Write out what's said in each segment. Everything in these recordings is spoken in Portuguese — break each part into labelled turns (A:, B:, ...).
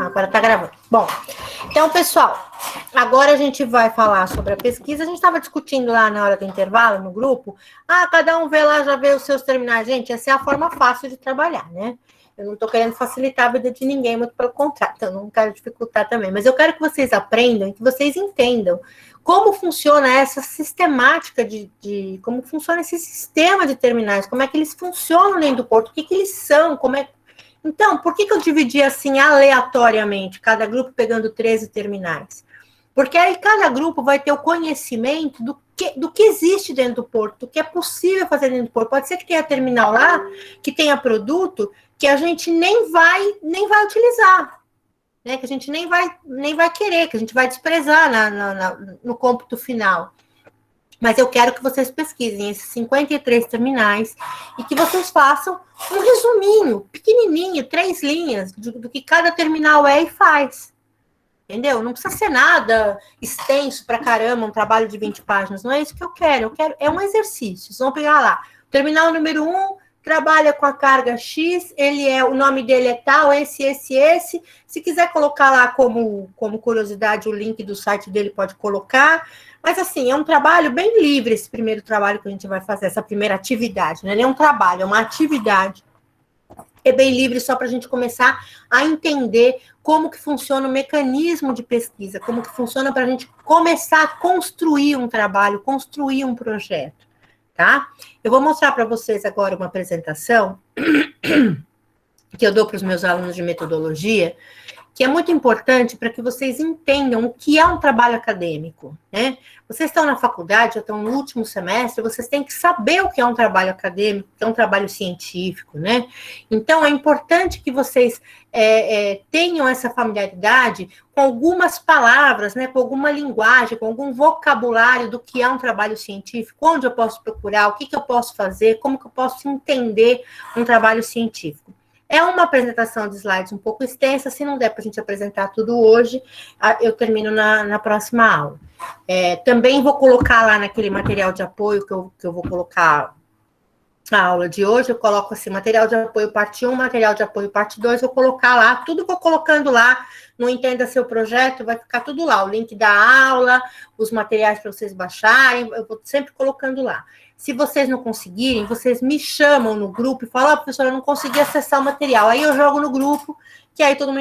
A: Agora tá gravando. Bom, então, pessoal, agora a gente vai falar sobre a pesquisa. A gente estava discutindo lá na hora do intervalo, no grupo. Cada um vê lá, já vê os seus terminais. Gente, essa é a forma fácil de trabalhar, né? Eu não estou querendo facilitar a vida de ninguém, muito pelo contrário. Então, não quero dificultar também. Mas eu quero que vocês aprendam e que vocês entendam como funciona essa sistemática como funciona esse sistema de terminais, como é que eles funcionam dentro do porto, o que eles são, como é. Então, por que eu dividi assim aleatoriamente, cada grupo pegando 13 terminais? Porque aí cada grupo vai ter o conhecimento do que existe dentro do porto, do que é possível fazer dentro do porto. Pode ser que tenha terminal lá, que tenha produto que a gente nem vai utilizar, né? Que a gente nem vai querer, que a gente vai desprezar no cômputo final. Mas eu quero que vocês pesquisem esses 53 terminais e que vocês façam um resuminho, pequenininho, 3 linhas, do que cada terminal é e faz. Entendeu? Não precisa ser nada extenso pra caramba, um trabalho de 20 páginas. Não é isso que eu quero. É um exercício. Vocês vão pegar lá. Terminal número 1 trabalha com a carga X, o nome dele é tal, esse. Se quiser colocar lá como curiosidade o link do site dele, pode colocar. Mas, assim, é um trabalho bem livre, esse primeiro trabalho que a gente vai fazer, essa primeira atividade, né? Não é um trabalho, é uma atividade. É bem livre, só para a gente começar a entender como que funciona o mecanismo de pesquisa, como que funciona para a gente começar a construir um trabalho, construir um projeto, tá? Eu vou mostrar para vocês agora uma apresentação que eu dou para os meus alunos de metodologia, que é muito importante para que vocês entendam o que é um trabalho acadêmico, né? Vocês estão na faculdade, já estão no último semestre, vocês têm que saber o que é um trabalho acadêmico, o que é um trabalho científico, né? Então, é importante que vocês tenham essa familiaridade com algumas palavras, né? Com alguma linguagem, com algum vocabulário do que é um trabalho científico, onde eu posso procurar, o que eu posso fazer, como que eu posso entender um trabalho científico. É uma apresentação de slides um pouco extensa, se não der para a gente apresentar tudo hoje, eu termino na próxima aula. Também vou colocar lá naquele material de apoio que eu vou colocar na aula de hoje, eu coloco assim, material de apoio parte 1, material de apoio parte 2, vou colocar lá, tudo vou colocando lá, no Entenda Seu Projeto, vai ficar tudo lá, o link da aula, os materiais para vocês baixarem, eu vou sempre colocando lá. Se vocês não conseguirem, vocês me chamam no grupo e falam, professora, eu não consegui acessar o material. Aí eu jogo no grupo, que aí todo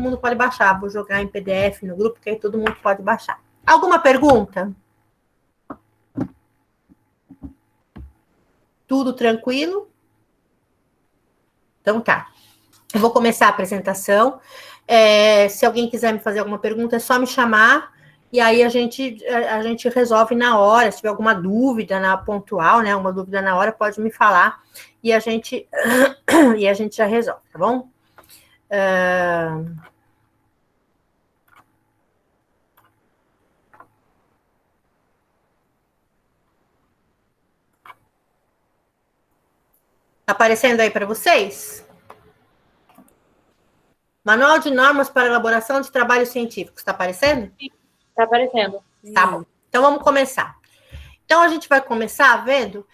A: mundo pode baixar. Vou jogar em PDF no grupo, que aí todo mundo pode baixar. Alguma pergunta? Tudo tranquilo? Então tá. Eu vou começar a apresentação. Se alguém quiser me fazer alguma pergunta, é só me chamar. E aí a gente resolve na hora, se tiver alguma dúvida pontual, né? Uma dúvida na hora, pode me falar e a gente já resolve, tá bom? Tá aparecendo aí para vocês? Manual de normas para elaboração de trabalhos científicos, tá aparecendo?
B: Sim, tá aparecendo.
A: Tá bom. Então vamos começar. Então a gente vai começar vendo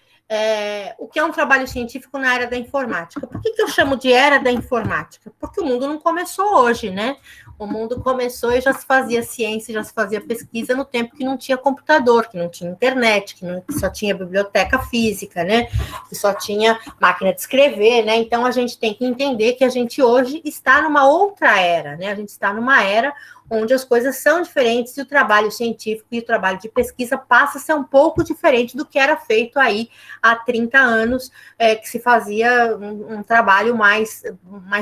A: o que é um trabalho científico na era da informática. Por que eu chamo de era da informática? Porque o mundo não começou hoje, né? O mundo começou e já se fazia ciência, já se fazia pesquisa no tempo que não tinha computador, que não tinha internet, que só tinha biblioteca física, né? Que só tinha máquina de escrever, né? Então a gente tem que entender que a gente hoje está numa outra era, né? A gente está numa era onde as coisas são diferentes e o trabalho científico e o trabalho de pesquisa passa a ser um pouco diferente do que era feito aí há 30 anos, que se fazia um trabalho mais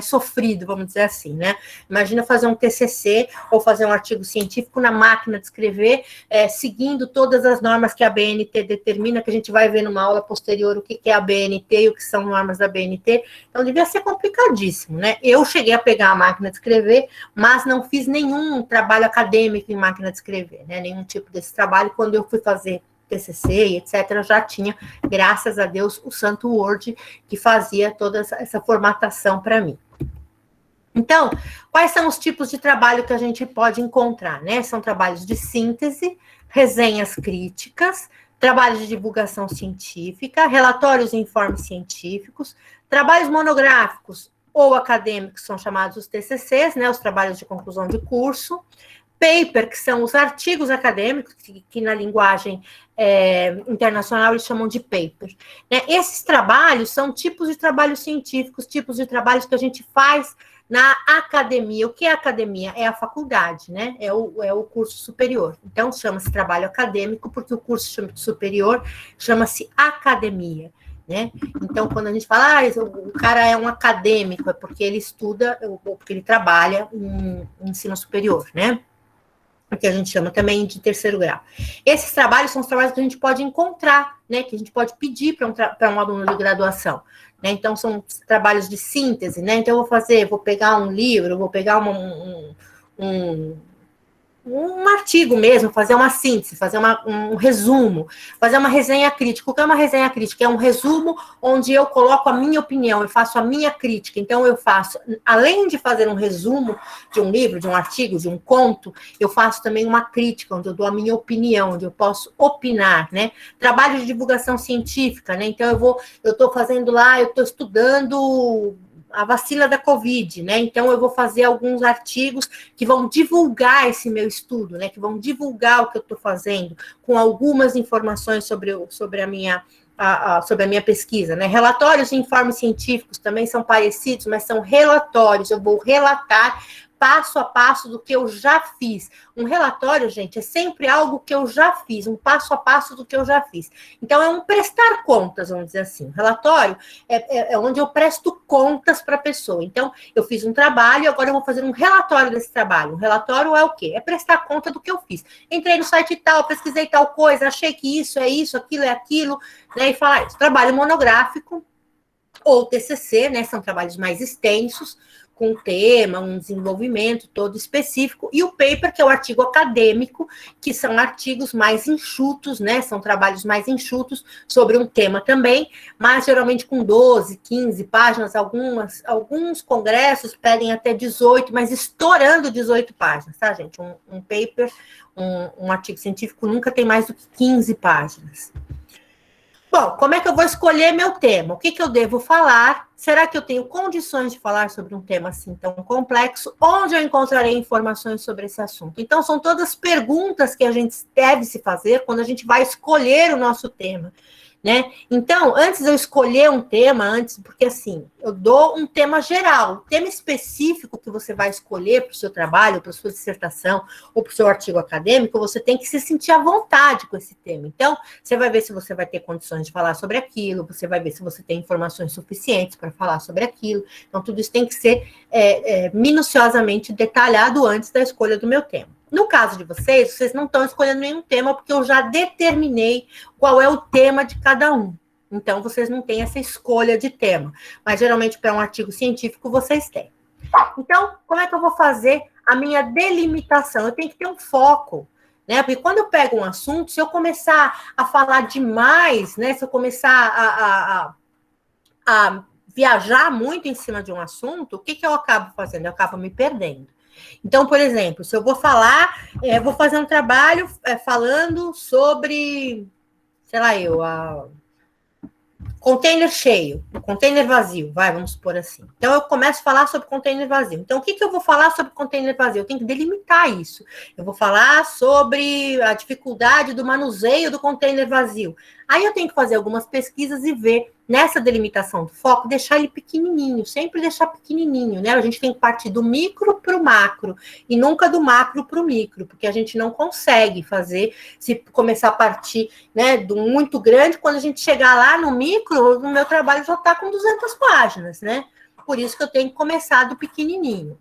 A: sofrido, vamos dizer assim, né? Imagina fazer um TCC ou fazer um artigo científico na máquina de escrever, seguindo todas as normas que a BNT determina, que a gente vai ver numa aula posterior o que é a BNT e o que são normas da BNT. Então, devia ser complicadíssimo, né? Eu cheguei a pegar a máquina de escrever, mas não fiz nenhum trabalho acadêmico em máquina de escrever, né? Nenhum tipo desse trabalho. Quando eu fui fazer TCC e etc., eu já tinha, graças a Deus, o santo Word que fazia toda essa formatação para mim. Então, quais são os tipos de trabalho que a gente pode encontrar, né? São trabalhos de síntese, resenhas críticas, trabalhos de divulgação científica, relatórios e informes científicos, Trabalhos monográficos ou acadêmicos são chamados os TCCs, né, os trabalhos de conclusão de curso. Paper, que são os artigos acadêmicos, que na linguagem internacional eles chamam de paper. Né? Esses trabalhos são tipos de trabalhos científicos, tipos de trabalhos que a gente faz na academia. O que é academia? É a faculdade, né? É o curso superior. Então, chama-se trabalho acadêmico, porque o curso superior chama-se academia. Né? Então, quando a gente fala, o cara é um acadêmico, é porque ele estuda, ou porque ele trabalha em ensino superior, né? Que a gente chama também de terceiro grau. Esses trabalhos são os trabalhos que a gente pode encontrar, né? Que a gente pode pedir para um aluno de graduação. Né? Então, são trabalhos de síntese, né? Então, vou pegar um livro, vou pegar um artigo mesmo, fazer uma síntese, fazer um resumo, fazer uma resenha crítica. O que é uma resenha crítica? É um resumo onde eu coloco a minha opinião, eu faço a minha crítica. Então, eu faço, além de fazer um resumo de um livro, de um artigo, de um conto, eu faço também uma crítica, onde eu dou a minha opinião, onde eu posso opinar, né? Trabalho de divulgação científica, né? Então, eu estou fazendo lá, eu estou estudando a vacina da Covid, né? Então, eu vou fazer alguns artigos que vão divulgar esse meu estudo, né? Que vão divulgar o que eu estou fazendo, com algumas informações sobre a minha pesquisa, né? Relatórios e informes científicos também são parecidos, mas são relatórios. Eu vou relatar passo a passo do que eu já fiz. Um relatório, gente, é sempre algo que eu já fiz, um passo a passo do que eu já fiz. Então, é um prestar contas, vamos dizer assim. Um relatório é onde eu presto contas para a pessoa. Então, eu fiz um trabalho, agora eu vou fazer um relatório desse trabalho. Um relatório é o quê? É prestar conta do que eu fiz. Entrei no site tal, pesquisei tal coisa, achei que isso, aquilo é aquilo, né? E falar isso. Trabalho monográfico ou TCC, né? São trabalhos mais extensos, com um tema, um desenvolvimento todo específico, e o paper, que é o artigo acadêmico, que são artigos mais enxutos, né, são trabalhos mais enxutos sobre um tema também, mas geralmente com 12, 15 páginas, alguns congressos pedem até 18, mas estourando 18 páginas, tá, gente? Um paper, um artigo científico nunca tem mais do que 15 páginas. Bom, como é que eu vou escolher meu tema? O que eu devo falar? Será que eu tenho condições de falar sobre um tema assim tão complexo? Onde eu encontrarei informações sobre esse assunto? Então, são todas perguntas que a gente deve se fazer quando a gente vai escolher o nosso tema, né? Então, antes eu escolher um tema, porque assim, eu dou um tema geral, o tema específico que você vai escolher para o seu trabalho, para a sua dissertação ou para o seu artigo acadêmico, você tem que se sentir à vontade com esse tema. Então, você vai ver se você vai ter condições de falar sobre aquilo, você vai ver se você tem informações suficientes para falar sobre aquilo. Então, tudo isso tem que ser minuciosamente detalhado antes da escolha do meu tema. No caso de vocês não estão escolhendo nenhum tema, porque eu já determinei qual é o tema de cada um. Então, vocês não têm essa escolha de tema. Mas, geralmente, para um artigo científico, vocês têm. Então, como é que eu vou fazer a minha delimitação? Eu tenho que ter um foco, né? Porque quando eu pego um assunto, se eu começar a falar demais, né? Se eu começar a viajar muito em cima de um assunto, o que eu acabo fazendo? Eu acabo me perdendo. Então, por exemplo, se eu vou falar, vou fazer um trabalho falando sobre, sei lá, container cheio, container vazio, vamos supor assim. Então, eu começo a falar sobre container vazio. Então, o que eu vou falar sobre container vazio? Eu tenho que delimitar isso. Eu vou falar sobre a dificuldade do manuseio do container vazio. Aí, eu tenho que fazer algumas pesquisas e ver, nessa delimitação do foco, deixar ele pequenininho, sempre deixar pequenininho, né? A gente tem que partir do micro para o macro, e nunca do macro para o micro, porque a gente não consegue fazer, se começar a partir, né, do muito grande, quando a gente chegar lá no micro, o meu trabalho já está com 200 páginas, né? Por isso que eu tenho que começar do pequenininho.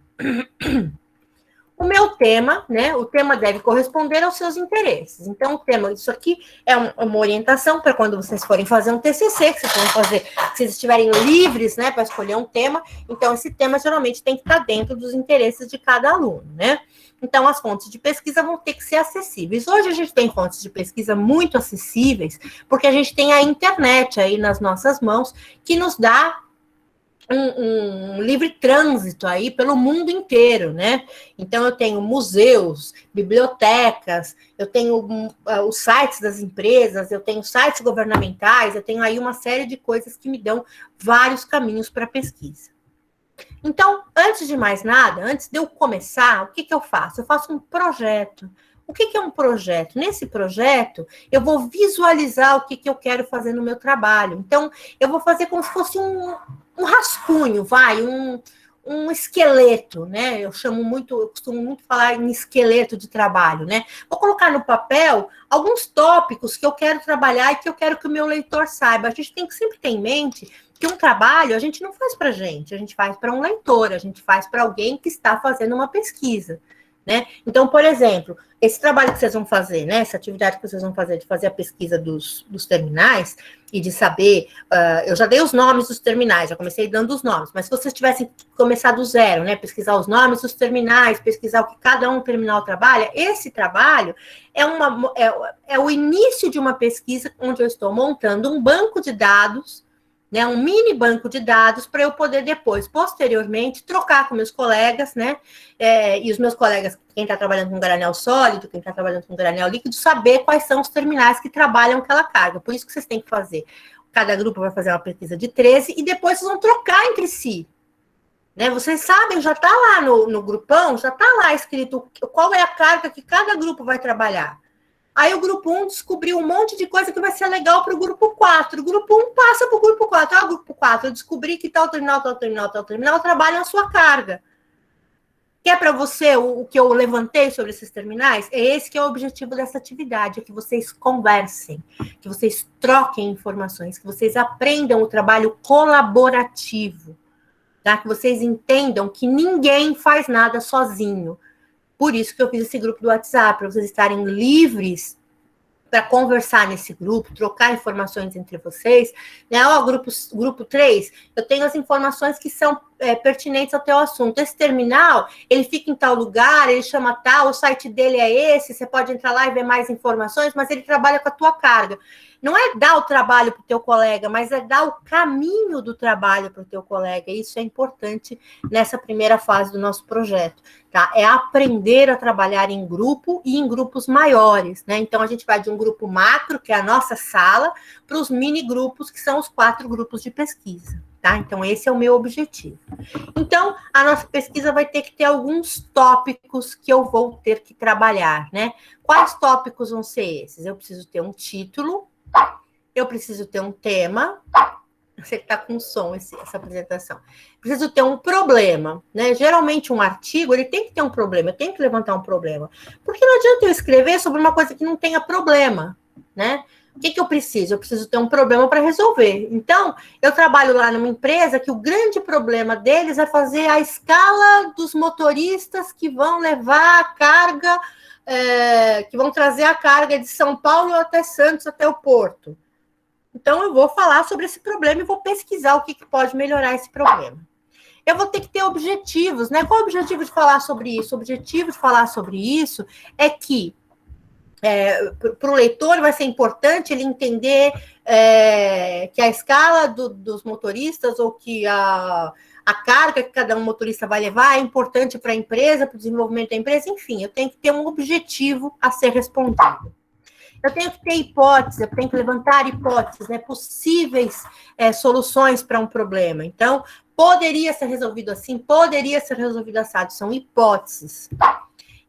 A: O meu tema, né? O tema deve corresponder aos seus interesses. Então, o tema, isso aqui é uma orientação para quando vocês forem fazer um TCC, que vocês forem fazer, que vocês estiverem livres, né, para escolher um tema. Então, esse tema geralmente tem que estar dentro dos interesses de cada aluno, né? Então, as fontes de pesquisa vão ter que ser acessíveis. Hoje a gente tem fontes de pesquisa muito acessíveis, porque a gente tem a internet aí nas nossas mãos, que nos dá um livre trânsito aí pelo mundo inteiro, né? Então, eu tenho museus, bibliotecas, eu tenho os sites das empresas, eu tenho sites governamentais, eu tenho aí uma série de coisas que me dão vários caminhos para pesquisa. Então, antes de mais nada, antes de eu começar, o que eu faço? Eu faço um projeto. O que é um projeto? Nesse projeto, eu vou visualizar o que eu quero fazer no meu trabalho. Então, eu vou fazer como se fosse um rascunho, um esqueleto, né? Eu costumo muito falar em esqueleto de trabalho, né? Vou colocar no papel alguns tópicos que eu quero trabalhar e que eu quero que o meu leitor saiba. A gente tem que sempre ter em mente que um trabalho a gente não faz para a gente faz para um leitor, a gente faz para alguém que está fazendo uma pesquisa, né? Então, por exemplo, esse trabalho que vocês vão fazer, né? Essa atividade que vocês vão fazer de fazer a pesquisa dos terminais e de saber, eu já dei os nomes dos terminais, já comecei dando os nomes, mas se vocês tivessem começado do zero, né? Pesquisar os nomes dos terminais, pesquisar o que cada um terminal trabalha, esse trabalho é o início de uma pesquisa onde eu estou montando um banco de dados, né, um mini banco de dados para eu poder depois, posteriormente, trocar com meus colegas, né, e os meus colegas, quem está trabalhando com granel sólido, quem está trabalhando com granel líquido, saber quais são os terminais que trabalham aquela carga. Por isso que vocês têm que fazer. Cada grupo vai fazer uma pesquisa de 13 e depois vocês vão trocar entre si. Né? Vocês sabem, já está lá no grupão, já está lá escrito qual é a carga que cada grupo vai trabalhar. Aí o grupo 1 descobriu um monte de coisa que vai ser legal para o grupo 4. O grupo 1 passa para o grupo 4. O grupo 4, eu descobri que tal terminal trabalha a sua carga. Que é para você o que eu levantei sobre esses terminais? É esse que é o objetivo dessa atividade, é que vocês conversem, que vocês troquem informações, que vocês aprendam o trabalho colaborativo, tá? Que vocês entendam que ninguém faz nada sozinho. Por isso que eu fiz esse grupo do WhatsApp, para vocês estarem livres para conversar nesse grupo, trocar informações entre vocês. Né? Grupo 3, eu tenho as informações que são pertinentes ao teu assunto. Esse terminal, ele fica em tal lugar, ele chama tal, o site dele é esse, você pode entrar lá e ver mais informações, mas ele trabalha com a tua carga. Não é dar o trabalho para o teu colega, mas é dar o caminho do trabalho para o teu colega. Isso é importante nessa primeira fase do nosso projeto, tá? É aprender a trabalhar em grupo e em grupos maiores, né? Então, a gente vai de um grupo macro, que é a nossa sala, para os mini grupos, que são os 4 grupos de pesquisa, tá? Então, esse é o meu objetivo. Então, a nossa pesquisa vai ter que ter alguns tópicos que eu vou ter que trabalhar, né? Quais tópicos vão ser esses? Eu preciso ter um título, eu preciso ter um tema. Você que está com som essa apresentação. Preciso ter um problema, né? Geralmente um artigo, ele tem que ter um problema, eu tenho que levantar um problema. Porque não adianta eu escrever sobre uma coisa que não tenha problema, né? O que eu preciso? Eu preciso ter um problema para resolver. Então, eu trabalho lá numa empresa que o grande problema deles é fazer a escala dos motoristas que vão levar a carga, que vão trazer a carga de São Paulo até Santos, até o porto. Então, eu vou falar sobre esse problema e vou pesquisar o que pode melhorar esse problema. Eu vou ter que ter objetivos, né? Qual é o objetivo de falar sobre isso? O objetivo de falar sobre isso é que para o leitor vai ser importante ele entender que a escala dos motoristas ou que a carga que cada um motorista vai levar é importante para a empresa, para o desenvolvimento da empresa, enfim, eu tenho que ter um objetivo a ser respondido. Eu tenho que ter hipóteses, eu tenho que levantar hipóteses, né, possíveis soluções para um problema. Então, poderia ser resolvido assim, poderia ser resolvido assado, são hipóteses.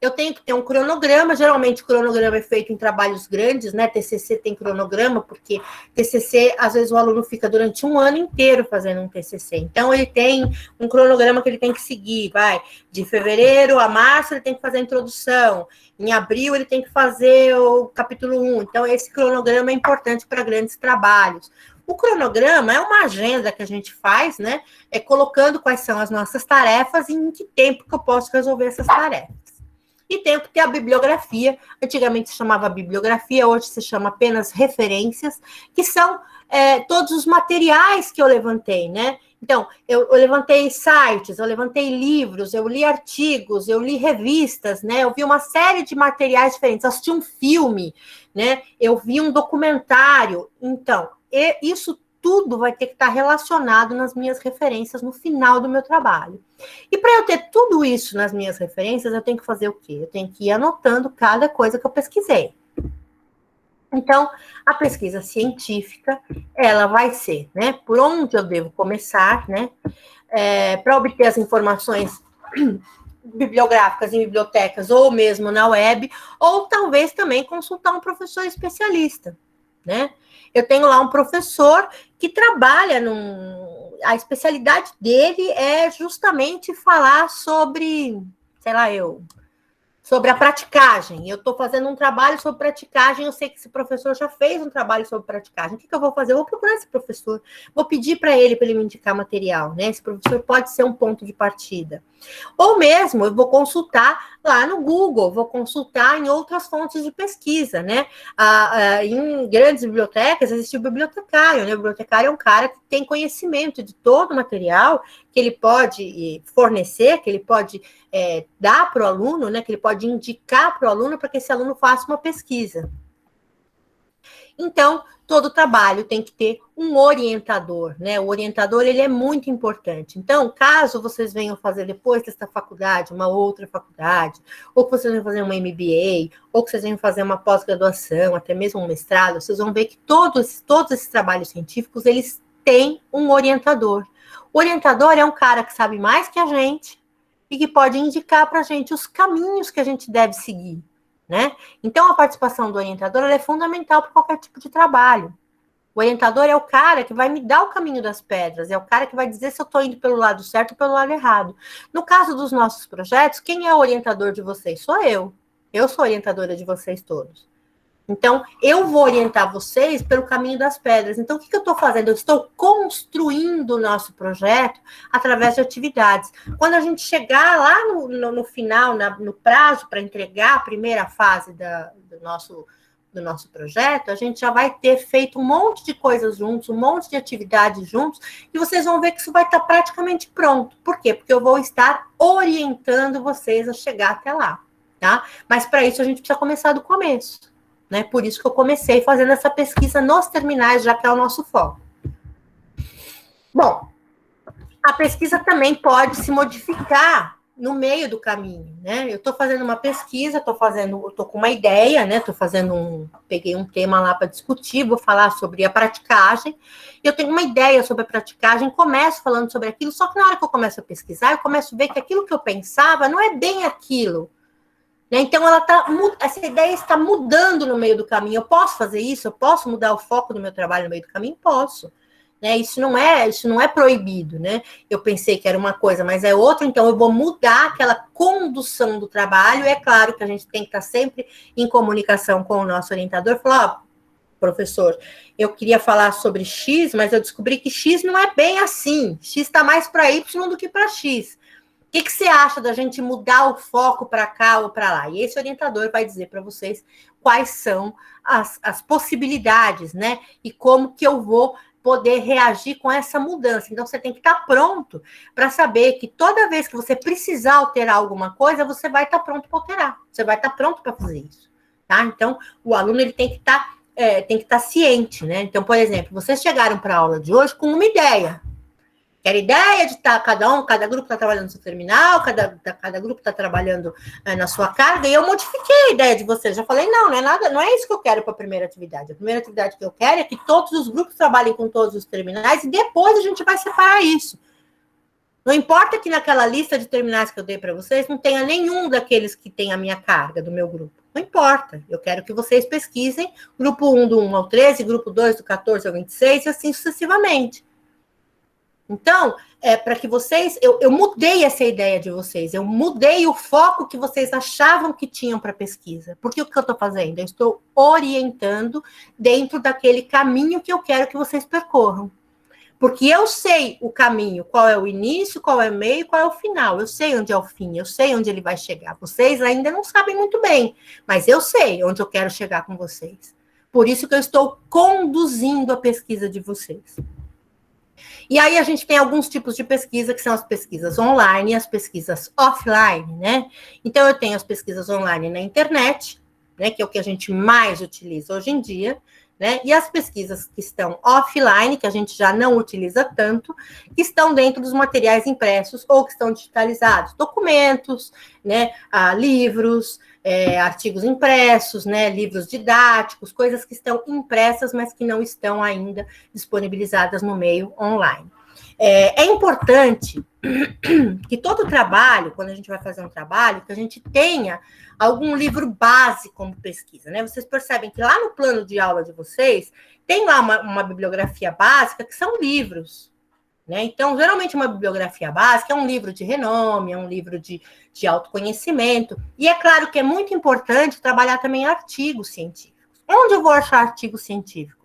A: Eu tenho que ter um cronograma, geralmente o cronograma é feito em trabalhos grandes, né? TCC tem cronograma, porque TCC, às vezes o aluno fica durante um ano inteiro fazendo um TCC. Então, ele tem um cronograma que ele tem que seguir, de fevereiro a março ele tem que fazer a introdução, em abril ele tem que fazer o capítulo 1. Então, esse cronograma é importante para grandes trabalhos. O cronograma é uma agenda que a gente faz, né? Colocando quais são as nossas tarefas e em que tempo que eu posso resolver essas tarefas. E tem que ter a bibliografia, antigamente se chamava bibliografia, hoje se chama apenas referências, que são todos os materiais que eu levantei, né? Então, eu levantei sites, eu levantei livros, eu li artigos, eu li revistas, né? Eu vi uma série de materiais diferentes, assisti um filme, né? Eu vi um documentário. Então, isso tudo vai ter que estar relacionado nas minhas referências no final do meu trabalho. E para eu ter tudo isso nas minhas referências, eu tenho que fazer o quê? Eu tenho que ir anotando cada coisa que eu pesquisei. Então, a pesquisa científica, ela vai ser, né, por onde eu devo começar, né, para obter as informações bibliográficas em bibliotecas ou mesmo na web, ou talvez também consultar um professor especialista, né? Eu tenho lá um professor que trabalha a especialidade dele é justamente falar sobre, sei lá, sobre a praticagem. Eu estou fazendo um trabalho sobre praticagem, eu sei que esse professor já fez um trabalho sobre praticagem. O que eu vou fazer? Eu vou procurar esse professor, vou pedir para ele me indicar material, né? Esse professor pode ser um ponto de partida. Ou mesmo, eu vou consultar lá no Google, vou consultar em outras fontes de pesquisa, né? Em grandes bibliotecas existe o bibliotecário, né? O bibliotecário é um cara que tem conhecimento de todo o material que ele pode fornecer, que ele pode dar para o aluno, né? Que ele pode indicar para o aluno para que esse aluno faça uma pesquisa. Então, todo trabalho tem que ter um orientador, né? O orientador, ele é muito importante. Então, caso vocês venham fazer depois desta faculdade, uma outra faculdade, ou que vocês venham fazer uma MBA, ou que vocês venham fazer uma pós-graduação, até mesmo um mestrado, vocês vão ver que todos esses trabalhos científicos, eles têm um orientador. O orientador é um cara que sabe mais que a gente e que pode indicar para a gente os caminhos que a gente deve seguir, né? Então, a participação do orientador é fundamental para qualquer tipo de trabalho. O orientador é o cara que vai me dar o caminho das pedras, é o cara que vai dizer se eu estou indo pelo lado certo ou pelo lado errado. No caso dos nossos projetos, quem é o orientador de vocês? Sou eu. Eu sou orientadora de vocês todos. Então, eu vou orientar vocês pelo caminho das pedras. Então, o que eu estou fazendo? Eu estou construindo o nosso projeto através de atividades. Quando a gente chegar lá no final, no prazo para entregar a primeira fase do nosso projeto, a gente já vai ter feito um monte de coisas juntos, um monte de atividades juntos, e vocês vão ver que isso vai estar praticamente pronto. Por quê? Porque eu vou estar orientando vocês a chegar até lá, tá? Mas para isso a gente precisa começar do começo. Né? Por isso que eu comecei fazendo essa pesquisa nos terminais, já que é o nosso foco. Bom, a pesquisa também pode se modificar no meio do caminho, né? Eu estou fazendo uma pesquisa, estou com uma ideia, né? Peguei um tema lá para discutir, vou falar sobre a praticagem. Eu tenho uma ideia sobre a praticagem, começo falando sobre aquilo, só que na hora que eu começo a pesquisar, eu começo a ver que aquilo que eu pensava não é bem aquilo. Então, essa ideia está mudando no meio do caminho. Eu posso fazer isso? Eu posso mudar o foco do meu trabalho no meio do caminho? Posso. Né? Isso não é proibido. Né? Eu pensei que era uma coisa, mas é outra, então eu vou mudar aquela condução do trabalho. É claro que a gente tem que estar sempre em comunicação com o nosso orientador. Falar, professor, eu queria falar sobre X, mas eu descobri que X não é bem assim. X está mais para Y do que para X. O que você acha da gente mudar o foco para cá ou para lá? E esse orientador vai dizer para vocês quais são as possibilidades, né? E como que eu vou poder reagir com essa mudança. Então, você tem que estar pronto para saber que toda vez que você precisar alterar alguma coisa, você vai estar pronto para alterar. Você vai estar pronto para fazer isso, tá? Então, o aluno ele tem que estar ciente, né? Então, por exemplo, vocês chegaram para a aula de hoje com uma ideia. Era ideia de estar cada grupo está trabalhando no seu terminal, cada grupo está trabalhando na sua carga, e eu modifiquei a ideia de vocês. Já falei, não é nada, não é isso que eu quero para a primeira atividade. A primeira atividade que eu quero é que todos os grupos trabalhem com todos os terminais, e depois a gente vai separar isso. Não importa que naquela lista de terminais que eu dei para vocês não tenha nenhum daqueles que tem a minha carga do meu grupo. Não importa. Eu quero que vocês pesquisem grupo 1 do 1 ao 13, grupo 2 do 14 ao 26, e assim sucessivamente. Então, para que vocês... Eu mudei essa ideia de vocês. Eu mudei o foco que vocês achavam que tinham para pesquisa. Porque o que eu estou fazendo? Eu estou orientando dentro daquele caminho que eu quero que vocês percorram. Porque eu sei o caminho, qual é o início, qual é o meio, qual é o final. Eu sei onde é o fim, eu sei onde ele vai chegar. Vocês ainda não sabem muito bem, mas eu sei onde eu quero chegar com vocês. Por isso que eu estou conduzindo a pesquisa de vocês. E aí a gente tem alguns tipos de pesquisa, que são as pesquisas online e as pesquisas offline, né? Então, eu tenho as pesquisas online na internet, né, que é o que a gente mais utiliza hoje em dia, né? E as pesquisas que estão offline, que a gente já não utiliza tanto, que estão dentro dos materiais impressos ou que estão digitalizados, documentos, né? Livros, artigos impressos, né? Livros didáticos, coisas que estão impressas, mas que não estão ainda disponibilizadas no meio online. É importante que todo trabalho, quando a gente vai fazer um trabalho, que a gente tenha algum livro base como pesquisa, né? Vocês percebem que lá no plano de aula de vocês, tem lá uma bibliografia básica, que são livros, né? Então, geralmente, uma bibliografia básica é um livro de renome, é um livro de autoconhecimento, e é claro que é muito importante trabalhar também artigos científicos. Onde eu vou achar artigos científicos?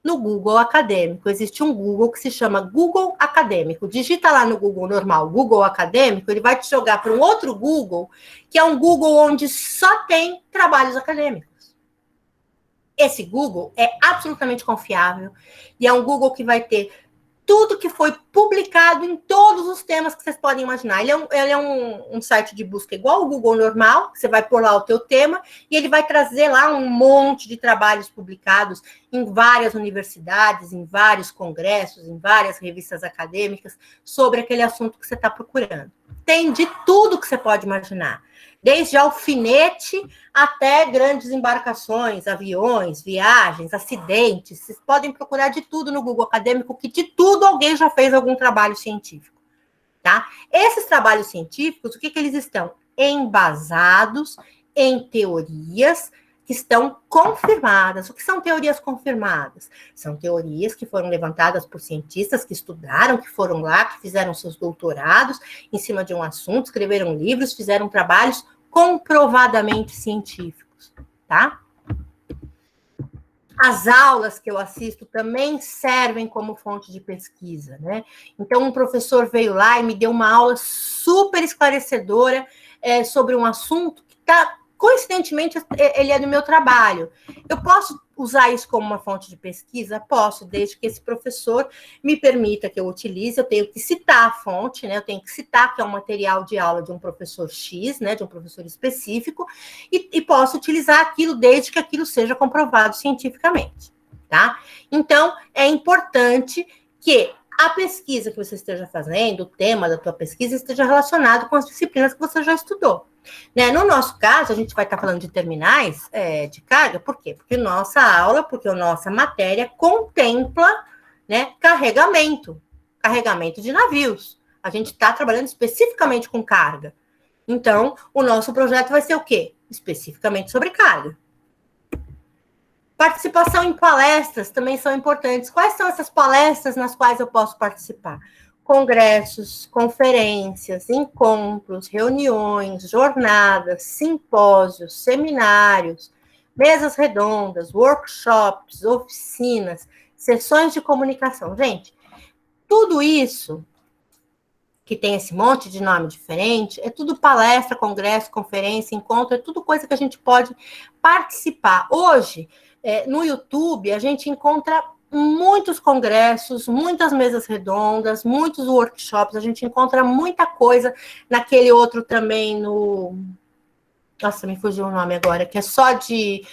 A: No Google Acadêmico. Existe um Google que se chama Google Acadêmico. Digita lá no Google normal, Google Acadêmico, ele vai te jogar para um outro Google, que é um Google onde só tem trabalhos acadêmicos. Esse Google é absolutamente confiável e é um Google que vai ter tudo que foi publicado em todos os temas que vocês podem imaginar. Ele é um site de busca igual o Google normal, você vai pôr lá o teu tema, e ele vai trazer lá um monte de trabalhos publicados em várias universidades, em vários congressos, em várias revistas acadêmicas, sobre aquele assunto que você está procurando. Tem de tudo que você pode imaginar. Desde alfinete até grandes embarcações, aviões, viagens, acidentes. Vocês podem procurar de tudo no Google Acadêmico, que de tudo alguém já fez algum trabalho científico, tá? Esses trabalhos científicos, o que eles estão? Embasados em teorias que estão confirmadas. O que são teorias confirmadas? São teorias que foram levantadas por cientistas que estudaram, que foram lá, que fizeram seus doutorados em cima de um assunto, escreveram livros, fizeram trabalhos comprovadamente científicos, tá? As aulas que eu assisto também servem como fonte de pesquisa, né? Então, um professor veio lá e me deu uma aula super esclarecedora sobre um assunto que está, coincidentemente, ele é do meu trabalho. Eu posso usar isso como uma fonte de pesquisa? Posso, desde que esse professor me permita que eu utilize. Eu tenho que citar a fonte, né? Eu tenho que citar que é um material de aula de um professor X, né? De um professor específico, e posso utilizar aquilo desde que aquilo seja comprovado cientificamente, tá? Então, é importante que a pesquisa que você esteja fazendo, o tema da tua pesquisa, esteja relacionado com as disciplinas que você já estudou. Né? No nosso caso, a gente vai estar falando de terminais de carga, por quê? Porque a nossa matéria contempla, né, carregamento de navios. A gente está trabalhando especificamente com carga. Então, o nosso projeto vai ser o quê? Especificamente sobre carga. Participação em palestras também são importantes. Quais são essas palestras nas quais eu posso participar? Congressos, conferências, encontros, reuniões, jornadas, simpósios, seminários, mesas redondas, workshops, oficinas, sessões de comunicação. Gente, tudo isso que tem esse monte de nome diferente, é tudo palestra, congresso, conferência, encontro, é tudo coisa que a gente pode participar. Hoje, no YouTube, a gente encontra muitos congressos, muitas mesas redondas, muitos workshops, a gente encontra muita coisa naquele outro também Nossa, me fugiu o nome agora, que é só de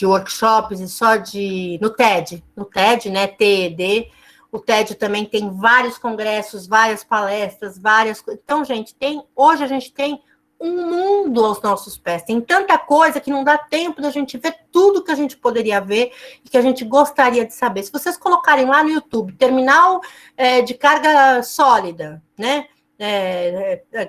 A: workshops e só no TED, né, TED. O TED também tem vários congressos, várias palestras, várias coisas. Então, gente, hoje a gente tem um mundo aos nossos pés. Tem tanta coisa que não dá tempo da gente ver tudo que a gente poderia ver e que a gente gostaria de saber. Se vocês colocarem lá no YouTube, terminal de carga sólida, né?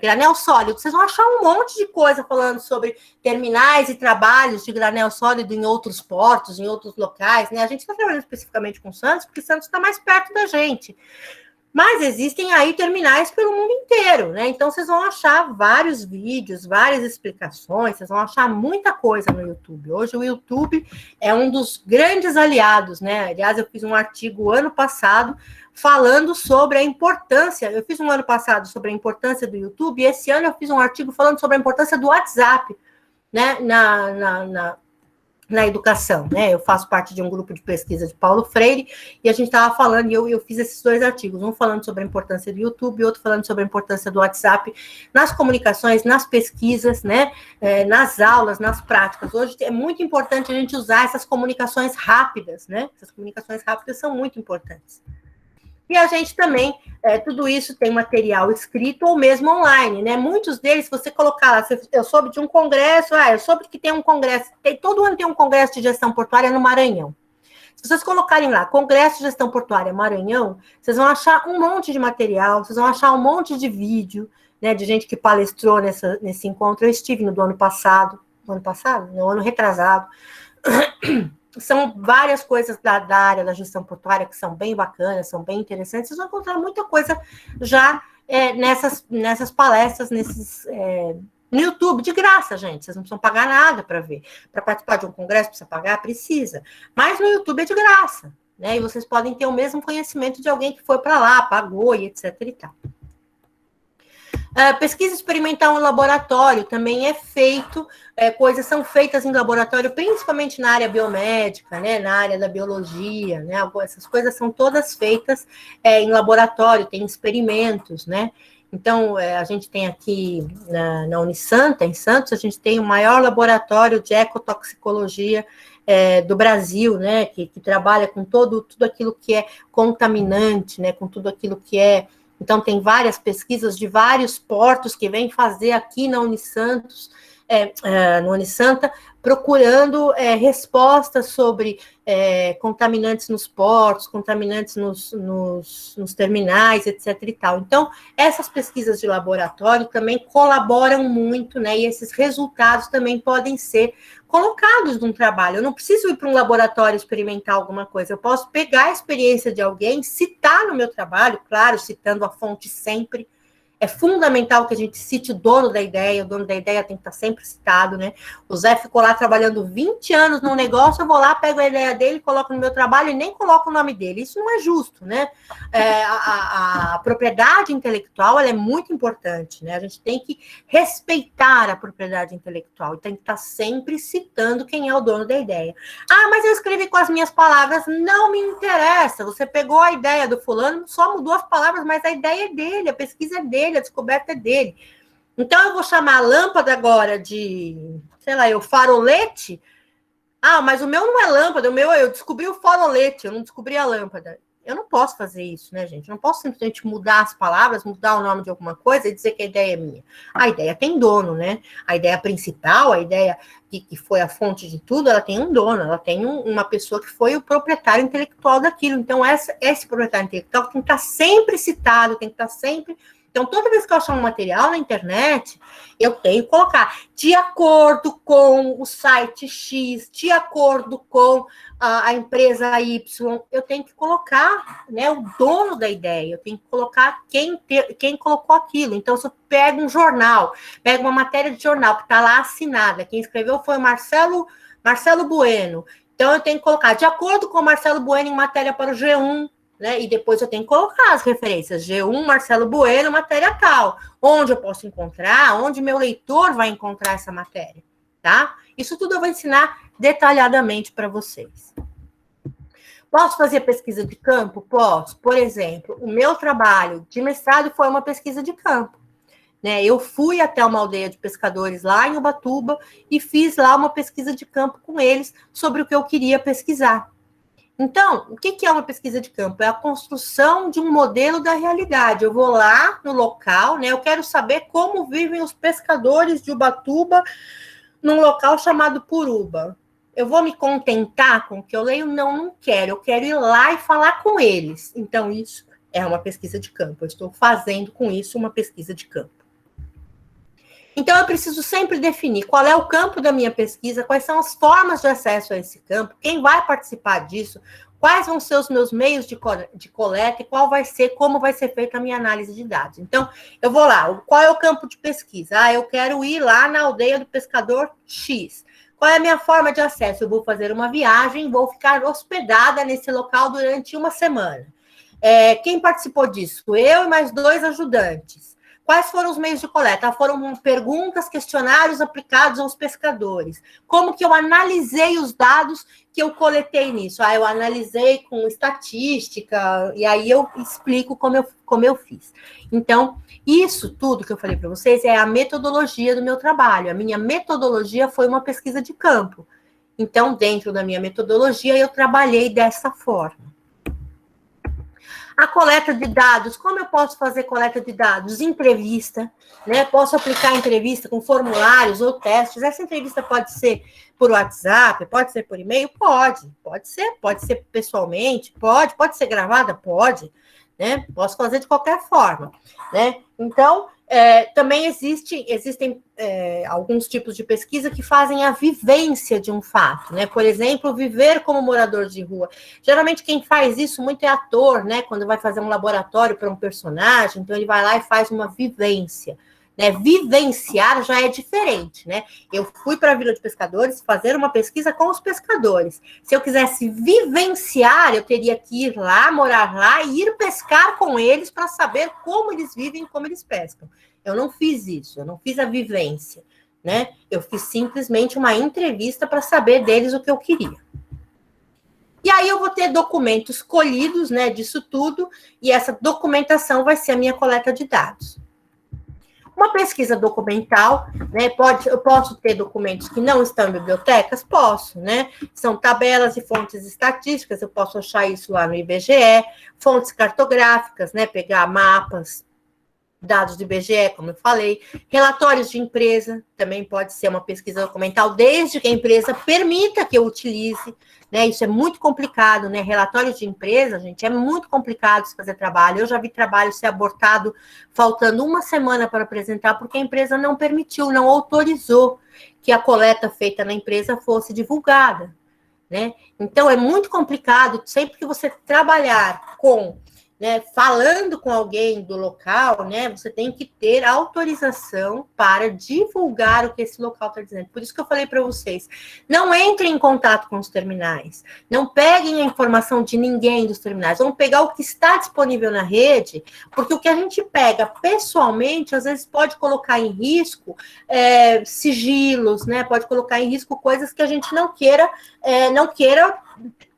A: Granel sólido, vocês vão achar um monte de coisa falando sobre terminais e trabalhos de granel sólido em outros portos, em outros locais, né? A gente está trabalhando especificamente com Santos, porque Santos está mais perto da gente. Mas existem aí terminais pelo mundo inteiro, né? Então, vocês vão achar vários vídeos, várias explicações, vocês vão achar muita coisa no YouTube. Hoje, o YouTube é um dos grandes aliados, né? Aliás, eu fiz um artigo ano passado falando sobre a importância. Eu fiz um ano passado sobre a importância do YouTube, e esse ano eu fiz um artigo falando sobre a importância do WhatsApp, né? na educação, né? Eu faço parte de um grupo de pesquisa de Paulo Freire, e a gente estava falando, e eu fiz esses 2 artigos, um falando sobre a importância do YouTube, e outro falando sobre a importância do WhatsApp nas comunicações, nas pesquisas, né? Nas aulas, nas práticas. Hoje é muito importante a gente usar essas comunicações rápidas, né? Essas comunicações rápidas são muito importantes. E a gente também, tudo isso tem material escrito ou mesmo online, né? Muitos deles, se você colocar lá, eu soube de um congresso, eu soube que tem um congresso, todo ano tem um congresso de gestão portuária no Maranhão. Se vocês colocarem lá, Congresso de Gestão Portuária Maranhão, vocês vão achar um monte de material, vocês vão achar um monte de vídeo, né, de gente que palestrou nesse encontro. Eu estive no ano passado? No ano retrasado. São várias coisas da área da gestão portuária que são bem bacanas, são bem interessantes. Vocês vão encontrar muita coisa já nessas palestras, no YouTube, de graça, gente. Vocês não precisam pagar nada para ver. Para participar de um congresso, precisa pagar? Precisa. Mas no YouTube é de graça, né? E vocês podem ter o mesmo conhecimento de alguém que foi para lá, pagou e etc. e tal. Pesquisa experimental em laboratório também é feito, coisas são feitas em laboratório, principalmente na área biomédica, né, na área da biologia, né, essas coisas são todas feitas em laboratório, tem experimentos, né. Então, a gente tem aqui na Unisanta, em Santos, a gente tem o maior laboratório de ecotoxicologia do Brasil, né, que trabalha com tudo aquilo que é contaminante, né, com tudo aquilo que é. Então, tem várias pesquisas de vários portos que vêm fazer aqui na Unisantos, no Unisanta, procurando respostas sobre contaminantes nos portos, contaminantes nos terminais, etc. e tal. Então, essas pesquisas de laboratório também colaboram muito, né? E esses resultados também podem ser colocados num trabalho. Eu não preciso ir para um laboratório experimentar alguma coisa. Eu posso pegar a experiência de alguém, citar no meu trabalho, claro, citando a fonte sempre. É fundamental que a gente cite o dono da ideia tem que estar sempre citado, né? O Zé ficou lá trabalhando 20 anos num negócio, eu vou lá, pego a ideia dele, coloco no meu trabalho e nem coloco o nome dele. Isso não é justo, né? A propriedade intelectual, ela é muito importante, né? A gente tem que respeitar a propriedade intelectual e tem que estar sempre citando quem é o dono da ideia. Mas eu escrevi com as minhas palavras, não me interessa. Você pegou a ideia do fulano, só mudou as palavras, mas a ideia é dele, a pesquisa é dele, a descoberta é dele. Então, eu vou chamar a lâmpada agora de, sei lá, o farolete. Mas o meu não é lâmpada, o meu eu descobri o farolete, eu não descobri a lâmpada. Eu não posso fazer isso, né, gente? Eu não posso simplesmente mudar as palavras, mudar o nome de alguma coisa e dizer que a ideia é minha. A ideia tem dono, né? A ideia principal, a ideia que foi a fonte de tudo, ela tem um dono, ela tem uma pessoa que foi o proprietário intelectual daquilo. Então, esse proprietário intelectual tem que estar sempre citado, tem que estar sempre. Então, toda vez que eu achar um material na internet, eu tenho que colocar de acordo com o site X, de acordo com a empresa Y, eu tenho que colocar, né, o dono da ideia, eu tenho que colocar quem colocou aquilo. Então, se eu pego um jornal, pego uma matéria de jornal que está lá assinada, quem escreveu foi o Marcelo Bueno, então eu tenho que colocar de acordo com o Marcelo Bueno em matéria para o G1, né? E depois eu tenho que colocar as referências, G1, Marcelo Bueno, matéria tal, onde eu posso encontrar, onde meu leitor vai encontrar essa matéria, tá? Isso tudo eu vou ensinar detalhadamente para vocês. Posso fazer pesquisa de campo? Posso. Por exemplo, o meu trabalho de mestrado foi uma pesquisa de campo, né? Eu fui até uma aldeia de pescadores lá em Ubatuba e fiz lá uma pesquisa de campo com eles sobre o que eu queria pesquisar. Então, o que é uma pesquisa de campo? É a construção de um modelo da realidade. Eu vou lá no local, né? Eu quero saber como vivem os pescadores de Ubatuba num local chamado Puruba. Eu vou me contentar com o que eu leio? Não quero. Eu quero ir lá e falar com eles. Então, isso é uma pesquisa de campo. Eu estou fazendo com isso uma pesquisa de campo. Então, eu preciso sempre definir qual é o campo da minha pesquisa, quais são as formas de acesso a esse campo, quem vai participar disso, quais vão ser os meus meios de coleta e como vai ser feita a minha análise de dados. Então, eu vou lá, qual é o campo de pesquisa? Eu quero ir lá na aldeia do pescador X. Qual é a minha forma de acesso? Eu vou fazer uma viagem, vou ficar hospedada nesse local durante uma semana. Quem participou disso? Eu e mais 2 ajudantes. Quais foram os meios de coleta? Foram perguntas, questionários aplicados aos pescadores. Como que eu analisei os dados que eu coletei nisso? Eu analisei com estatística, e aí eu explico como eu fiz. Então, isso tudo que eu falei para vocês é a metodologia do meu trabalho. A minha metodologia foi uma pesquisa de campo. Então, dentro da minha metodologia, eu trabalhei dessa forma. A coleta de dados, como eu posso fazer coleta de dados? Entrevista, né? Posso aplicar entrevista com formulários ou testes. Essa entrevista pode ser por WhatsApp, pode ser por e-mail? Pode ser pessoalmente, pode ser gravada? Pode, né? Posso fazer de qualquer forma, né? Então, também existem alguns tipos de pesquisa que fazem a vivência de um fato, né? Por exemplo, viver como morador de rua. Geralmente quem faz isso muito é ator, né? Quando vai fazer um laboratório para um personagem, então ele vai lá e faz uma vivência. Né? Vivenciar já é diferente, né? Eu fui para a Vila de Pescadores fazer uma pesquisa com os pescadores. Se eu quisesse vivenciar, eu teria que ir lá, morar lá e ir pescar com eles para saber como eles vivem, como eles pescam. Eu não fiz isso, eu não fiz a vivência, né? Eu fiz simplesmente uma entrevista para saber deles o que eu queria. E aí eu vou ter documentos colhidos, né, disso tudo, e essa documentação vai ser a minha coleta de dados. Uma pesquisa documental, né? Eu posso ter documentos que não estão em bibliotecas? Posso, né? São tabelas e fontes estatísticas, eu posso achar isso lá no IBGE, fontes cartográficas, né? Pegar mapas, dados do IBGE, como eu falei, relatórios de empresa, também pode ser uma pesquisa documental, desde que a empresa permita que eu utilize, né? Isso é muito complicado, né? Relatórios de empresa, gente, é muito complicado se fazer trabalho. Eu já vi trabalho ser abortado faltando uma semana para apresentar, porque a empresa não permitiu, não autorizou que a coleta feita na empresa fosse divulgada, né? Então, é muito complicado, sempre que você trabalhar com, né, falando com alguém do local, né, você tem que ter autorização para divulgar o que esse local está dizendo. Por isso que eu falei para vocês, não entrem em contato com os terminais, não peguem a informação de ninguém dos terminais, vamos pegar o que está disponível na rede, porque o que a gente pega pessoalmente, às vezes pode colocar em risco sigilos, né, pode colocar em risco coisas que a gente não queira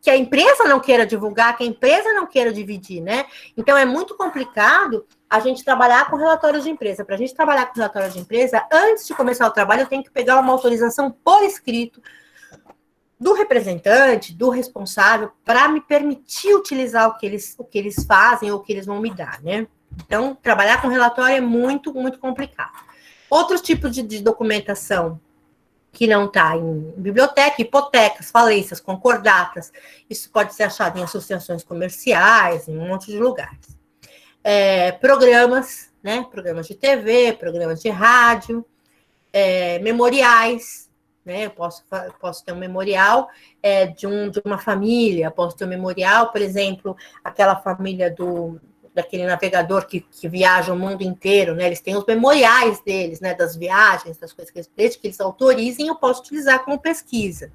A: que a empresa não queira divulgar, que a empresa não queira dividir, né? Então, é muito complicado a gente trabalhar com relatórios de empresa. Para a gente trabalhar com relatórios de empresa, antes de começar o trabalho, eu tenho que pegar uma autorização por escrito do representante, do responsável, para me permitir utilizar o que eles fazem ou o que eles vão me dar, né? Então, trabalhar com relatório é muito, muito complicado. Outros tipos de documentação que não está em biblioteca, hipotecas, falências, concordatas, isso pode ser achado em associações comerciais, em um monte de lugares. Programas, né? Programas de TV, programas de rádio, memoriais, né? Eu posso ter um memorial de uma família, posso ter um memorial, por exemplo, aquela família daquele navegador que viaja o mundo inteiro, né? Eles têm os memoriais deles, né? Das viagens, das coisas que eles, desde que eles autorizem, eu posso utilizar como pesquisa,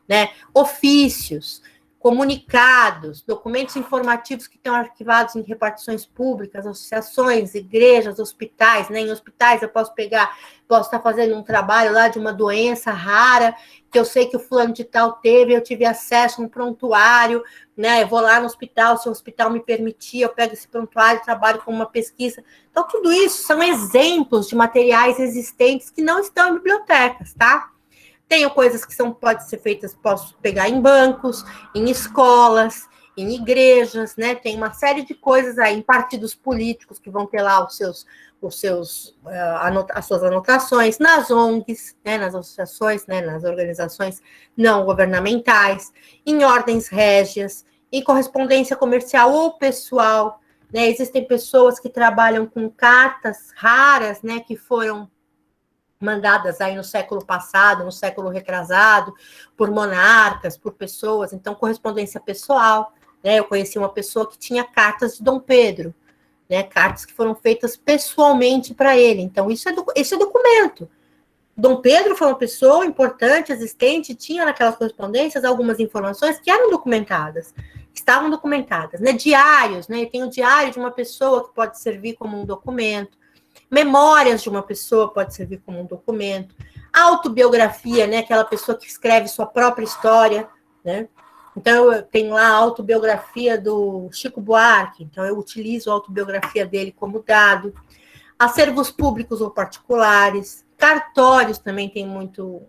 A: né? Ofícios, comunicados, documentos informativos que estão arquivados em repartições públicas, associações, igrejas, hospitais, né? Em hospitais eu posso estar fazendo um trabalho lá de uma doença rara, que eu sei que o fulano de tal teve, eu tive acesso a um prontuário, né? Eu vou lá no hospital, se o hospital me permitir, eu pego esse prontuário, trabalho com uma pesquisa. Então, tudo isso são exemplos de materiais existentes que não estão em bibliotecas, tá? Tenho coisas que podem ser feitas, posso pegar em bancos, em escolas, em igrejas, né? Tem uma série de coisas aí, em partidos políticos que vão ter lá as suas anotações, nas ONGs, né? Nas associações, né? Nas organizações não governamentais, em ordens régias, em correspondência comercial ou pessoal, né? Existem pessoas que trabalham com cartas raras, né? Que foram mandadas aí no século passado, no século retrasado, por monarcas, por pessoas, então correspondência pessoal, né? Eu conheci uma pessoa que tinha cartas de Dom Pedro, né? Cartas que foram feitas pessoalmente para ele, então isso é documento. Dom Pedro foi uma pessoa importante, existente, tinha naquelas correspondências algumas informações que eram documentadas, estavam documentadas, né? Diários, né? Tem o diário de uma pessoa que pode servir como um documento. Memórias de uma pessoa pode servir como um documento. Autobiografia, né? Aquela pessoa que escreve sua própria história, né? Então, eu tenho lá a autobiografia do Chico Buarque, então eu utilizo a autobiografia dele como dado. Acervos públicos ou particulares, cartórios também tem muito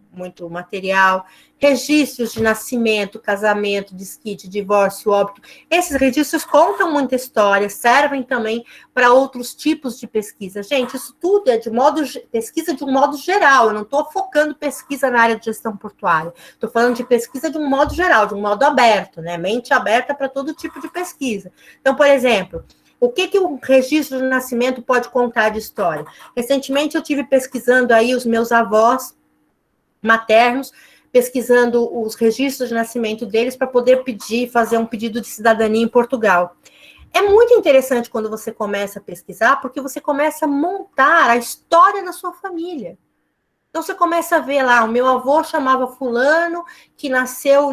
A: material, registros de nascimento, casamento, desquite, divórcio, óbito. Esses registros contam muita história, servem também para outros tipos de pesquisa. Gente, isso tudo é pesquisa de um modo geral, eu não estou focando pesquisa na área de gestão portuária, estou falando de pesquisa de um modo geral, de um modo aberto, né? Mente aberta para todo tipo de pesquisa. Então, por exemplo, o que o registro de nascimento pode contar de história? Recentemente eu tive pesquisando aí os meus avós maternos, pesquisando os registros de nascimento deles para poder fazer um pedido de cidadania em Portugal. É muito interessante quando você começa a pesquisar, porque você começa a montar a história da sua família. Então, você começa a ver lá, o meu avô chamava fulano, que nasceu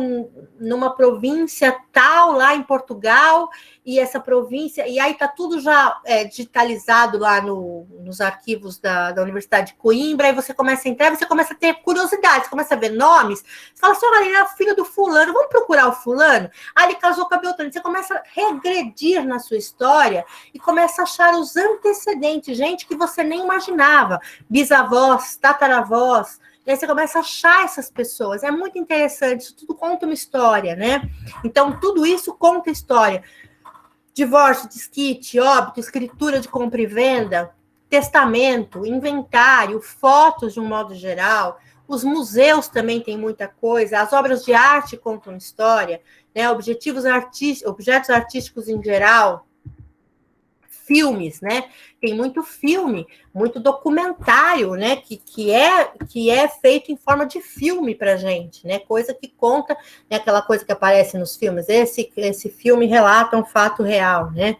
A: numa província tal, lá em Portugal, e essa província, e aí está tudo já digitalizado lá nos arquivos da Universidade de Coimbra, aí você começa a entrar, você começa a ter curiosidade, você começa a ver nomes, você fala assim, olha, ele era filho do fulano, vamos procurar o fulano? Ah, ele casou com a Beltrane, você começa a regredir na sua história, e começa a achar os antecedentes, gente que você nem imaginava, bisavós, tataravós, e aí você começa a achar essas pessoas. É muito interessante, isso tudo conta uma história, né? Então, tudo isso conta história. Divórcio, desquite, óbito, escritura de compra e venda, testamento, inventário, fotos de um modo geral. Os museus também têm muita coisa, as obras de arte contam história, né? Objetos artísticos em geral, filmes, né? Tem muito filme, muito documentário, né? Que é feito em forma de filme para gente, né? Coisa que conta, né? Aquela coisa que aparece nos filmes. Esse filme relata um fato real, né?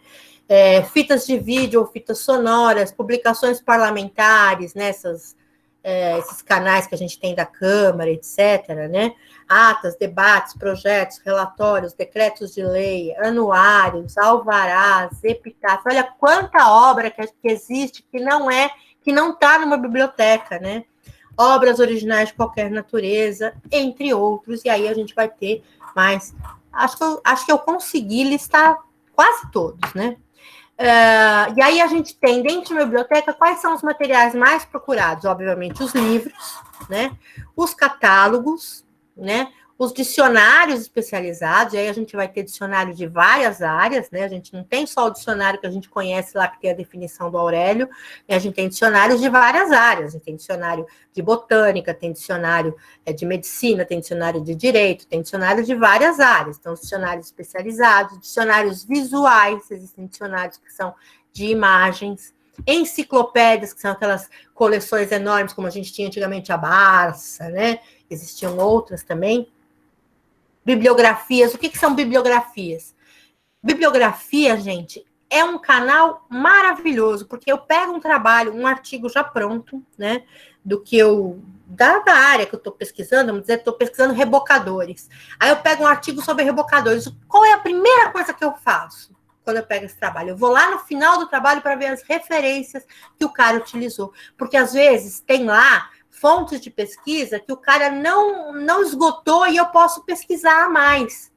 A: Fitas de vídeo ou fitas sonoras, publicações parlamentares, né? Esses canais que a gente tem da Câmara, etc., né? Atas, debates, projetos, relatórios, decretos de lei, anuários, alvarás, epitáfios. Olha quanta obra que existe que não está numa biblioteca, né? Obras originais de qualquer natureza, entre outros, e aí a gente vai ter mais. Acho que eu consegui listar quase todos, né? E aí a gente tem dentro da biblioteca quais são os materiais mais procurados? Obviamente, os livros, né? Os catálogos, né? Os dicionários especializados, e aí a gente vai ter dicionário de várias áreas, né? A gente não tem só o dicionário que a gente conhece lá, que tem a definição do Aurélio, né? A gente tem dicionários de várias áreas, a gente tem dicionário de botânica, tem dicionário de medicina, tem dicionário de direito, tem dicionário de várias áreas, então dicionários especializados, dicionários visuais, existem dicionários que são de imagens, enciclopédias, que são aquelas coleções enormes, como a gente tinha antigamente a Barça, né? Existiam outras também. Bibliografias. O que são bibliografias? Bibliografia, gente, é um canal maravilhoso, porque eu pego um trabalho, um artigo já pronto, né, da área que eu estou pesquisando, vamos dizer, estou pesquisando rebocadores. Aí eu pego um artigo sobre rebocadores. Qual é a primeira coisa que eu faço quando eu pego esse trabalho? Eu vou lá no final do trabalho para ver as referências que o cara utilizou, porque às vezes tem lá fontes de pesquisa que o cara não esgotou e eu posso pesquisar mais.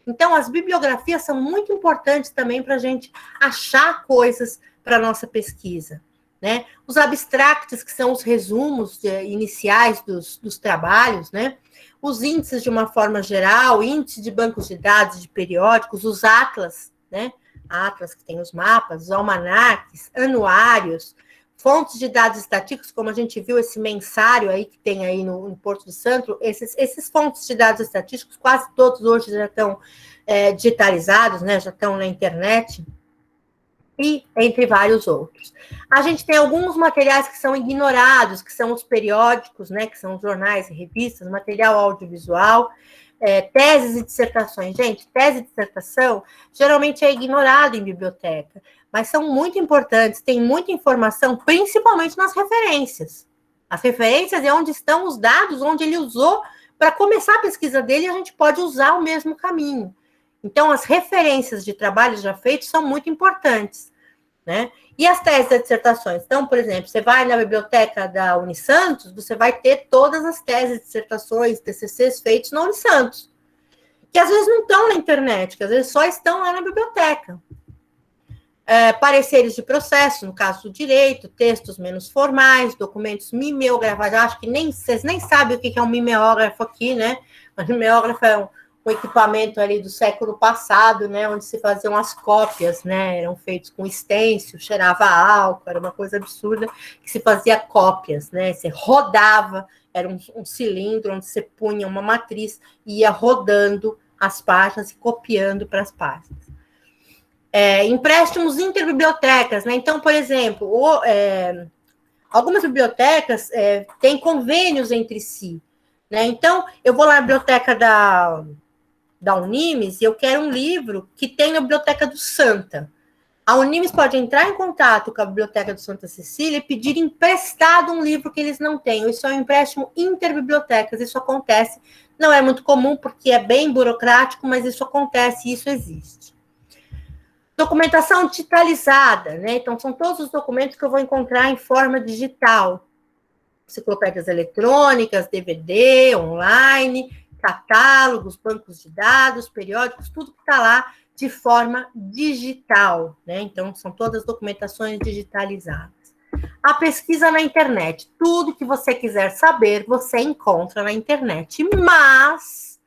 A: Então, as bibliografias são muito importantes também para a gente achar coisas para a nossa pesquisa, né? Os abstracts, que são os resumos iniciais dos trabalhos, né? Os índices de uma forma geral, índice de bancos de dados, de periódicos, os atlas, né? Atlas que tem os mapas, os almanaques, anuários, fontes de dados estatísticos, como a gente viu esse mensário aí que tem aí no Porto de Santo, esses fontes de dados estatísticos, quase todos hoje já estão digitalizados, né, já estão na internet, e entre vários outros. A gente tem alguns materiais que são ignorados, que são os periódicos, né, que são os jornais e revistas, material audiovisual, teses e dissertações. Gente, tese e dissertação geralmente é ignorado em biblioteca, mas são muito importantes, tem muita informação, principalmente nas referências. As referências é onde estão os dados, onde ele usou para começar a pesquisa dele, a gente pode usar o mesmo caminho. Então, as referências de trabalhos já feitos são muito importantes. né? E as teses e dissertações? Então, por exemplo, você vai na biblioteca da Unisantos, você vai ter todas as teses, dissertações, TCCs feitos na Unisantos, que às vezes não estão na internet, que às vezes só estão lá na biblioteca. Pareceres de processo, no caso do direito, textos menos formais, documentos mimeografados. Acho que vocês nem sabem o que é um mimeógrafo aqui, né? Mas mimeógrafo é um equipamento ali do século passado, né? Onde se faziam as cópias, né? Eram feitos com estêncil, cheirava álcool, era uma coisa absurda, que se fazia cópias, né? Você rodava, era um cilindro onde você punha uma matriz e ia rodando as páginas e copiando para as páginas. Empréstimos interbibliotecas, né? Então, por exemplo, algumas bibliotecas têm convênios entre si, né? Então, eu vou lá na biblioteca da Unimes e eu quero um livro que tem na biblioteca do Santa. A Unimes pode entrar em contato com a biblioteca do Santa Cecília e pedir emprestado um livro que eles não têm. Isso é um empréstimo interbibliotecas, isso acontece. Não é muito comum porque é bem burocrático, mas isso acontece e isso existe. Documentação digitalizada, né? Então, são todos os documentos que eu vou encontrar em forma digital. Enciclopédias eletrônicas, DVD, online, catálogos, bancos de dados, periódicos, tudo que está lá de forma digital, né? Então, são todas documentações digitalizadas. A pesquisa na internet. Tudo que você quiser saber, você encontra na internet. Mas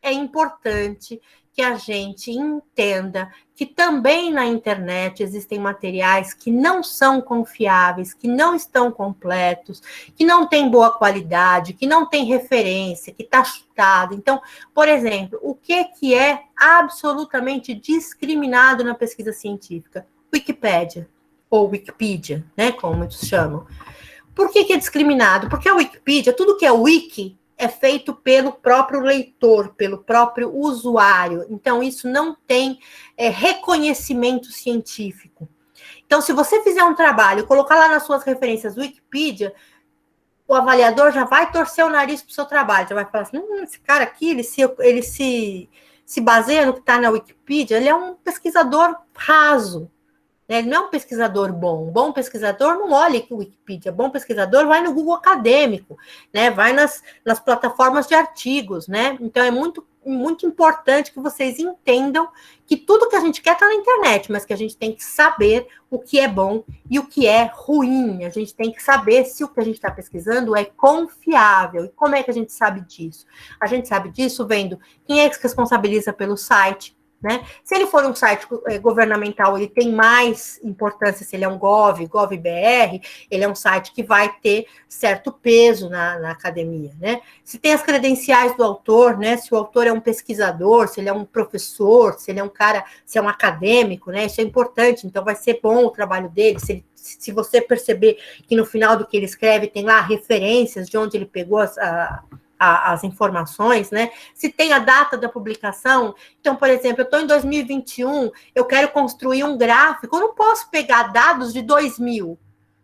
A: é importante que a gente entenda que também na internet existem materiais que não são confiáveis, que não estão completos, que não têm boa qualidade, que não tem referência, que está chutado. Então, por exemplo, o que é absolutamente discriminado na pesquisa científica? Wikipédia, ou Wikipedia, né, como muitos chamam. Por que é discriminado? Porque a Wikipedia, tudo que é wiki, é feito pelo próprio leitor, pelo próprio usuário. Então, isso não tem reconhecimento científico. Então, se você fizer um trabalho, colocar lá nas suas referências Wikipedia, o avaliador já vai torcer o nariz para o seu trabalho, já vai falar assim, esse cara aqui, ele se baseia no que está na Wikipedia, ele é um pesquisador raso. Ele não é um pesquisador bom. Um bom pesquisador não olha o Wikipedia. Bom pesquisador vai no Google acadêmico, né? Vai nas plataformas de artigos, né? Então, é muito, muito importante que vocês entendam que tudo que a gente quer está na internet, mas que a gente tem que saber o que é bom e o que é ruim. A gente tem que saber se o que a gente está pesquisando é confiável. E como é que a gente sabe disso? A gente sabe disso vendo quem é que se responsabiliza pelo site, né? Se ele for um site governamental, ele tem mais importância, se ele é um GovBR, ele é um site que vai ter certo peso na academia, né? Se tem as credenciais do autor, né? Se o autor é um pesquisador, se ele é um professor, se ele é um cara, se é um acadêmico, né? Isso é importante, então vai ser bom o trabalho dele, se você perceber que no final do que ele escreve tem lá referências de onde ele pegou as informações, né? Se tem a data da publicação. Então, por exemplo, eu estou em 2021, eu quero construir um gráfico, eu não posso pegar dados de 2000.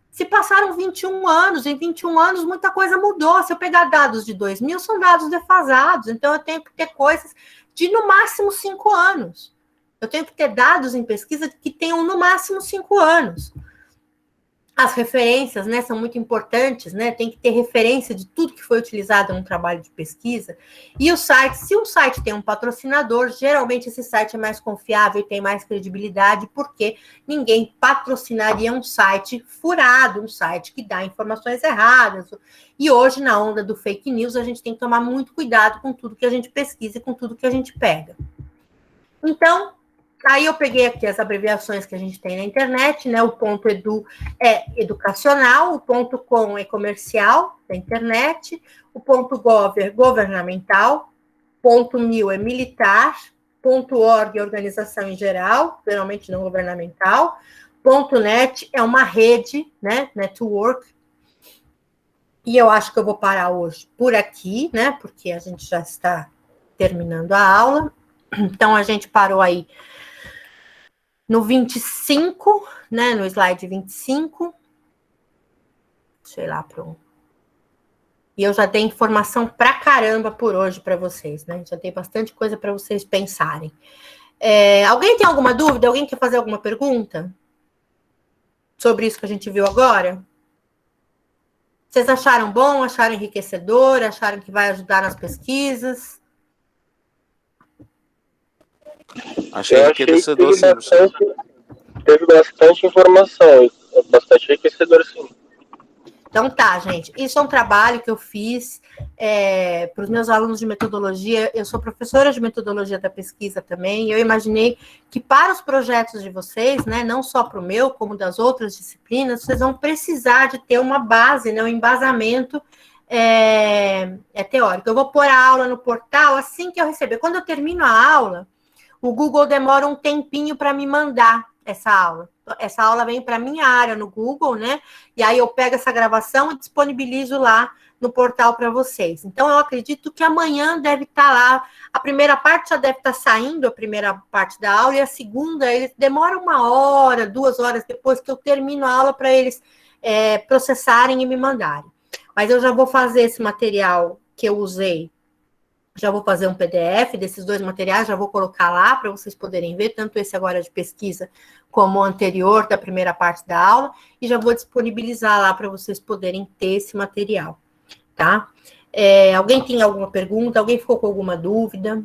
A: Se passaram 21 anos, em 21 anos muita coisa mudou. Se eu pegar dados de 2000, são dados defasados. Então, eu tenho que ter coisas de, no máximo, 5 anos. Eu tenho que ter dados em pesquisa que tenham, no máximo, 5 anos. As referências, né, são muito importantes, né? Tem que ter referência de tudo que foi utilizado no trabalho de pesquisa. E o site, se um site tem um patrocinador, geralmente esse site é mais confiável e tem mais credibilidade, porque ninguém patrocinaria um site furado, um site que dá informações erradas. E hoje, na onda do fake news, a gente tem que tomar muito cuidado com tudo que a gente pesquisa e com tudo que a gente pega. Então, aí eu peguei aqui as abreviações que a gente tem na internet, né? O ponto .edu é educacional, o ponto .com é comercial da internet, o ponto .gov é governamental, ponto .mil é militar, ponto .org é organização em geral, geralmente não governamental, ponto .net é uma rede, né? Network. E eu acho que eu vou parar hoje por aqui, né? Porque a gente já está terminando a aula. Então, a gente parou aí no 25, né, no slide 25, sei lá, pronto. E eu já dei informação pra caramba por hoje para vocês, né? Já dei bastante coisa para vocês pensarem. Alguém tem alguma dúvida? Alguém quer fazer alguma pergunta? sobre isso que a gente viu agora? Vocês acharam bom? Acharam enriquecedor? Acharam que vai ajudar nas pesquisas?
B: Achei enriquecedor, sim.
C: Teve bastante informação, bastante enriquecedor, sim.
A: Então tá, gente. Isso é um trabalho que eu fiz para os meus alunos de metodologia. Eu sou professora de metodologia da pesquisa também. E eu imaginei que para os projetos de vocês, né, não só para o meu, como das outras disciplinas, vocês vão precisar de ter uma base, né, um embasamento teórico. Eu vou pôr a aula no portal assim que eu receber. Quando eu termino a aula, o Google demora um tempinho para me mandar essa aula. Essa aula vem para minha área no Google, né? E aí eu pego essa gravação e disponibilizo lá no portal para vocês. Então, eu acredito que amanhã deve estar lá. A primeira parte já deve estar saindo, a primeira parte da aula, e a segunda, eles demoram 1 hora, 2 horas depois que eu termino a aula para eles processarem e me mandarem. Mas eu já vou fazer esse material que eu usei. Já vou fazer um PDF desses 2 materiais, já vou colocar lá para vocês poderem ver, tanto esse agora de pesquisa, como o anterior da primeira parte da aula, e já vou disponibilizar lá para vocês poderem ter esse material, tá? Alguém tem alguma pergunta? Alguém ficou com alguma dúvida?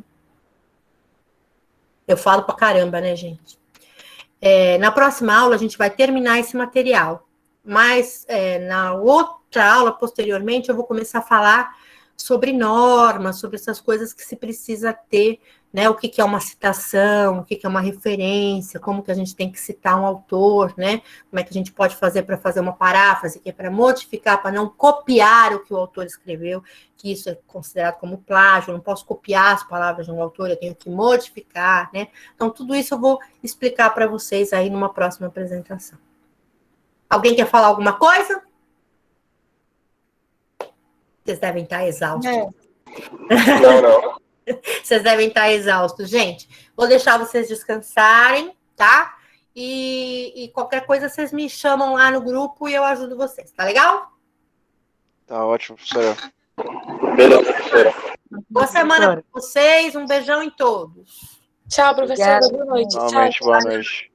A: Eu falo pra caramba, né, gente? Na próxima aula, a gente vai terminar esse material, mas na outra aula, posteriormente, eu vou começar a falar sobre normas, sobre essas coisas que se precisa ter, né? O que é uma citação, o que é uma referência, como que a gente tem que citar um autor, né? Como é que a gente pode fazer para fazer uma paráfrase, que é para modificar, para não copiar o que o autor escreveu, que isso é considerado como plágio, eu não posso copiar as palavras de um autor, eu tenho que modificar, né? Então, tudo isso eu vou explicar para vocês aí numa próxima apresentação. Alguém quer falar alguma coisa? Vocês devem estar exaustos.
C: Não.
A: Vocês devem estar exaustos. Gente, vou deixar vocês descansarem, tá? E qualquer coisa vocês me chamam lá no grupo e eu ajudo vocês, tá legal?
B: Tá ótimo, professora.
C: Beleza, professora.
A: Boa semana para vocês, um beijão em todos.
D: Tchau, professora.
A: Obrigada.
D: Boa noite.
B: Normalmente,
D: Tchau.
B: boa noite.